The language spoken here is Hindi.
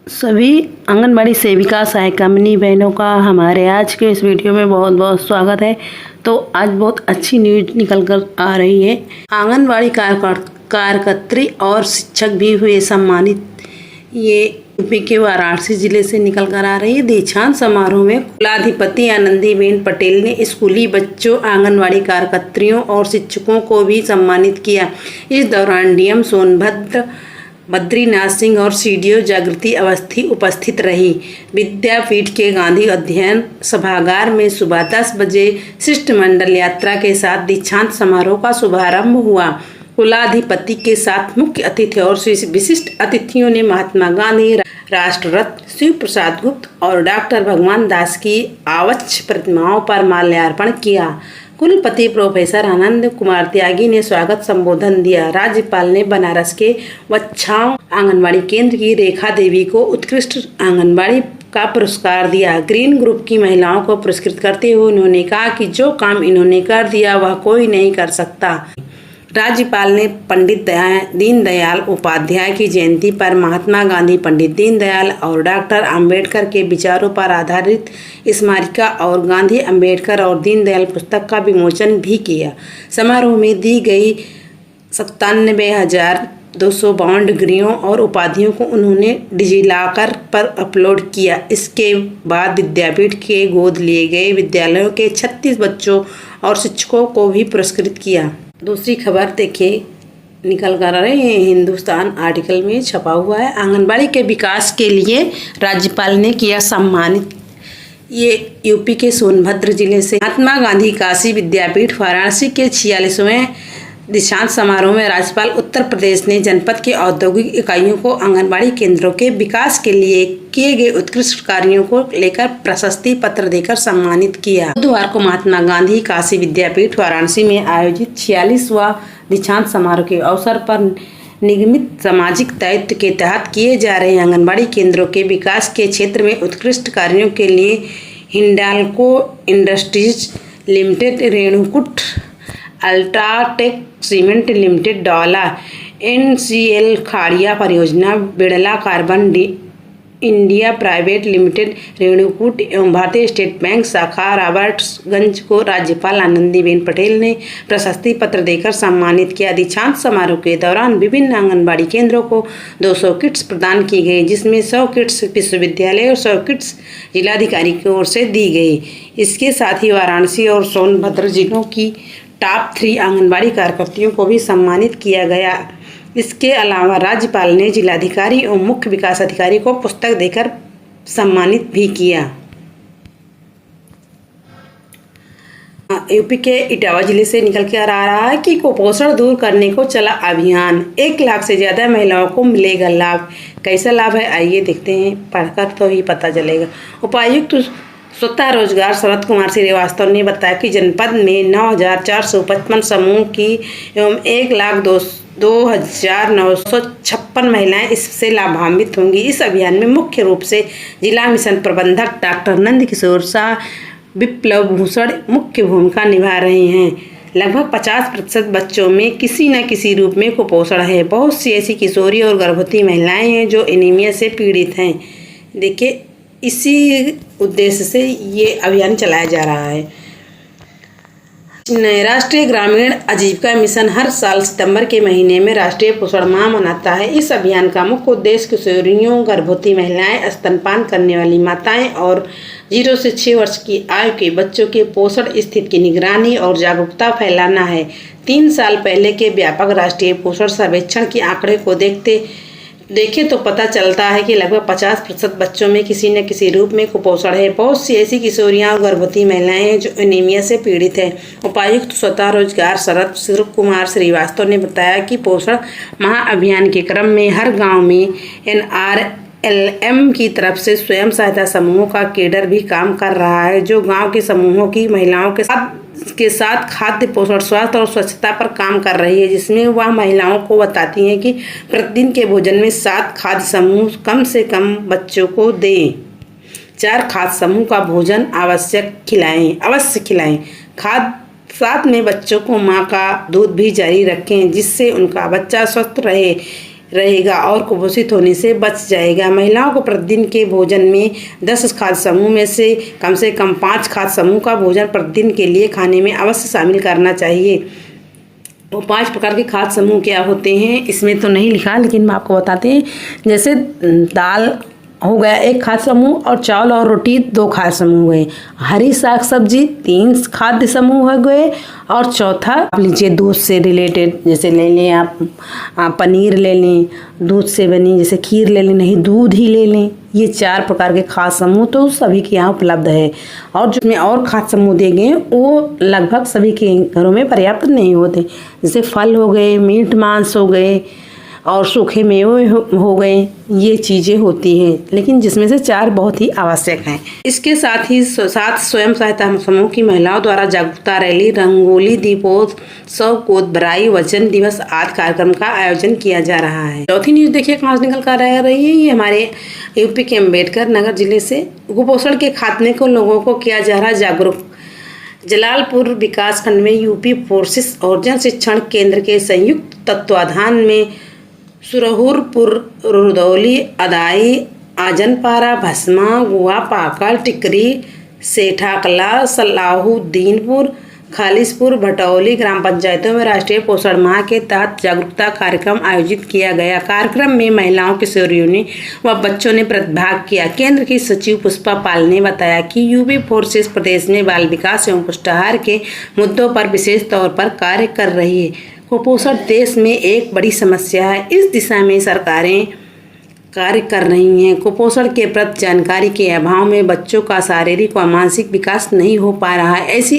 सभी आंगनबाड़ी सेविका सहायिकामणी बहनों का हमारे आज के इस वीडियो में बहुत बहुत स्वागत है। तो आज बहुत अच्छी न्यूज निकल कर आ रही है। आंगनबाड़ी कार्यकर्त्री और शिक्षक भी हुए सम्मानित। ये यूपी के वाराणसी जिले से निकल कर आ रही है। दीक्षांत समारोह में कुलाधिपति आनंदीबेन पटेल ने स्कूली बच्चों, आंगनबाड़ी कार्यकर्त्रियों और शिक्षकों को भी सम्मानित किया। इस दौरान डीएम सोनभद्र बद्रीनाथ सिंह और सीडीओ जागृति अवस्थी उपस्थित रही। विद्यापीठ के गांधी अध्ययन सभागार में सुबह 10 बजे शिष्टमंडल यात्रा के साथ दीक्षांत समारोह का शुभारंभ हुआ। कुलाधिपति के साथ मुख्य अतिथि और विशिष्ट अतिथियों ने महात्मा गांधी, राष्ट्ररत्न शिव प्रसाद गुप्त और डॉक्टर भगवान दास की आवच्छ प्रतिमाओं पर माल्यार्पण किया। कुलपति प्रोफेसर आनंद कुमार त्यागी ने स्वागत संबोधन दिया। राज्यपाल ने बनारस के वच्छाव आंगनबाड़ी केंद्र की रेखा देवी को उत्कृष्ट आंगनबाड़ी का पुरस्कार दिया। ग्रीन ग्रुप की महिलाओं को पुरस्कृत करते हुए उन्होंने कहा कि जो काम इन्होंने कर दिया वह कोई नहीं कर सकता। राज्यपाल ने पंडित दीनदयाल उपाध्याय की जयंती पर महात्मा गांधी, पंडित दीनदयाल और डॉक्टर अंबेडकर के विचारों पर आधारित स्मारिका और गांधी, अंबेडकर और दीनदयाल पुस्तक का विमोचन भी किया। समारोह में दी गई 97,252 डिग्रियों और उपाधियों को उन्होंने डिजिलॉकर पर अपलोड किया। इसके बाद विद्यापीठ के गोद लिए गए विद्यालयों के 36 बच्चों और शिक्षकों को भी पुरस्कृत किया। दूसरी खबर देखिए निकल कर रहे हैं, हिंदुस्तान आर्टिकल में छपा हुआ है। आंगनबाड़ी के विकास के लिए राज्यपाल ने किया सम्मानित। ये यूपी के सोनभद्र जिले से महात्मा गांधी काशी विद्यापीठ वाराणसी के 46वें दीक्षांत समारोह में राज्यपाल उत्तर प्रदेश ने जनपद के औद्योगिक इकाइयों को आंगनबाड़ी केंद्रों के विकास के लिए किए गए उत्कृष्ट कार्यों को लेकर प्रशस्ति पत्र देकर सम्मानित किया। बुधवार को महात्मा गांधी काशी विद्यापीठ वाराणसी में आयोजित 46वां दीक्षांत समारोह के अवसर पर निगमित सामाजिक दायित्व के तहत किए जा रहे आंगनबाड़ी केंद्रों के विकास के क्षेत्र में उत्कृष्ट कार्यों के लिए Hindalco industries limited, Renukoot UltraTech cement limited, डॉला NCL खाड़िया परियोजना, Birla carbon India private limited, Renukoot एवं भारतीय स्टेट बैंक शाखा रॉबर्ट्सगंज को राज्यपाल आनंदीबेन पटेल ने प्रशस्ति पत्र देकर सम्मानित किया। दीक्षांत समारोह के दौरान विभिन्न आंगनबाड़ी केंद्रों को 200 किट्स प्रदान की गई, जिसमें 100 किट्स विश्वविद्यालय और 100 किट्स जिलाधिकारी की ओर से दी गई। इसके साथ ही वाराणसी और सोनभद्र जिलों की टॉप 3 आंगनबाड़ी कार्यकर्तियों को भी सम्मानित किया गया। इसके अलावा राज्यपाल ने जिलाधिकारी और मुख्य विकास अधिकारी को पुस्तक देकर सम्मानित भी किया। यूपी के इटावा जिले से निकल कर आ रहा है कि कुपोषण दूर करने को चला अभियान। 1 लाख से ज़्यादा महिलाओं को मिलेगा लाभ। कैसा लाभ है आइए देखते हैं, पढ़कर तो ही पता चलेगा। उपायुक्त स्वतः रोजगार शरद कुमार श्रीवास्तव ने बताया कि जनपद में 9,455 समूह की एवं 1,02,956 महिलाएं इससे लाभान्वित होंगी। इस अभियान में मुख्य रूप से जिला मिशन प्रबंधक डॉक्टर नंद किशोर शाह, विप्लव भूषण मुख्य भूमिका निभा रहे हैं। लगभग 50% बच्चों में किसी न किसी रूप में कुपोषण है। बहुत सी ऐसी किशोरी और गर्भवती महिलाएं हैं जो एनीमिया से पीड़ित हैं। देखिए, इसी उद्देश्य से ये अभियान चलाया जा रहा है। राष्ट्रीय ग्रामीण आजीविका मिशन हर साल सितंबर के महीने में राष्ट्रीय पोषण माह मनाता है। इस अभियान का मुख्य उद्देश्य किशोरियों, गर्भवती महिलाएं, स्तनपान करने वाली माताएं और 0 से 6 वर्ष की आयु के बच्चों के पोषण स्थिति की निगरानी और जागरूकता फैलाना है। 3 साल पहले के व्यापक राष्ट्रीय पोषण सर्वेक्षण के आंकड़े को देखें तो पता चलता है कि लगभग 50% बच्चों में किसी न किसी रूप में कुपोषण है। बहुत सी ऐसी किशोरियां और गर्भवती महिलाएं हैं जो एनीमिया से पीड़ित हैं। उपायुक्त स्वतः रोजगार शरद कुमार श्रीवास्तव ने बताया कि पोषण महाअभियान के क्रम में हर गांव में NRLM की तरफ से स्वयं सहायता समूहों का केडर भी काम कर रहा है, जो गाँव के समूहों की महिलाओं के साथ खाद्य पोषण, स्वास्थ्य और स्वच्छता पर काम कर रही है, जिसमें वह महिलाओं को बताती हैं कि प्रतिदिन के भोजन में 7 खाद्य समूह कम से कम बच्चों को दें। 4 खाद्य समूह का भोजन अवश्य खिलाएं। साथ में बच्चों को माँ का दूध भी जारी रखें, जिससे उनका बच्चा स्वस्थ रहे। रहेगा और कुपोषित होने से बच जाएगा। महिलाओं को प्रतिदिन के भोजन में 10 खाद्य समूह में से कम 5 खाद्य समूह का भोजन प्रतिदिन के लिए खाने में अवश्य शामिल करना चाहिए। वो 5 प्रकार के खाद्य समूह क्या होते हैं इसमें तो नहीं लिखा, लेकिन मैं आपको बताते हैं। जैसे दाल हो गया 1 खाद्य समूह, और चावल और रोटी 2 खाद्य समूह हुए। हरी साग सब्जी 3 खाद्य समूह हो गए, और चौथा आप लीजिए दूध से रिलेटेड, जैसे ले लें आप पनीर ले लें, दूध से बनी जैसे खीर ले लें, नहीं दूध ही ले लें। ये 4 प्रकार के खाद्य समूह तो सभी के यहाँ उपलब्ध है, और जिसमें और खाद्य समूह दिए गए वो लगभग सभी के घरों में पर्याप्त नहीं होते। जैसे फल हो गए, मीट मांस हो गए, और सूखे मेवे हो गए, ये चीज़ें होती हैं, लेकिन जिसमें से 4 बहुत ही आवश्यक हैं। इसके साथ ही स्वयं सहायता समूह की महिलाओं द्वारा जागरूकता रैली, रंगोली दीपोत्सव, गोदभराई, वचन दिवस आदि कार्यक्रम का आयोजन किया जा रहा है। चौथी न्यूज़ देखिए कहाँ से निकल कर आ रही है। ये हमारे यूपी के अम्बेडकर नगर जिले से कुपोषण के खात्मे को लोगों को किया जा रहा जागरूक। जलालपुर विकासखंड में यूपी फोर्सेस और जन शिक्षण केंद्र के संयुक्त तत्वाधान में सुरहुरपुर, रुदौली, अदाई, आजनपारा, भस्मा, गुआ, पाकड़, टिकरी, सेठाकला, सलाहुद्दीनपुर, खालिसपुर, भटौली ग्राम पंचायतों में राष्ट्रीय पोषण माह के तहत जागरूकता कार्यक्रम आयोजित किया गया। कार्यक्रम में महिलाओं, किशोरियों ने व बच्चों ने प्रतिभाग किया। केंद्र की सचिव पुष्पा पाल ने बताया कि यूपी फोर्सेस प्रदेश में बाल विकास एवं पुष्टाहार के मुद्दों पर विशेष तौर पर कार्य कर रही है। कुपोषण देश में एक बड़ी समस्या है, इस दिशा में सरकारें कार्य कर रही हैं। कुपोषण के प्रति जानकारी के अभाव में बच्चों का शारीरिक व मानसिक विकास नहीं हो पा रहा है। ऐसी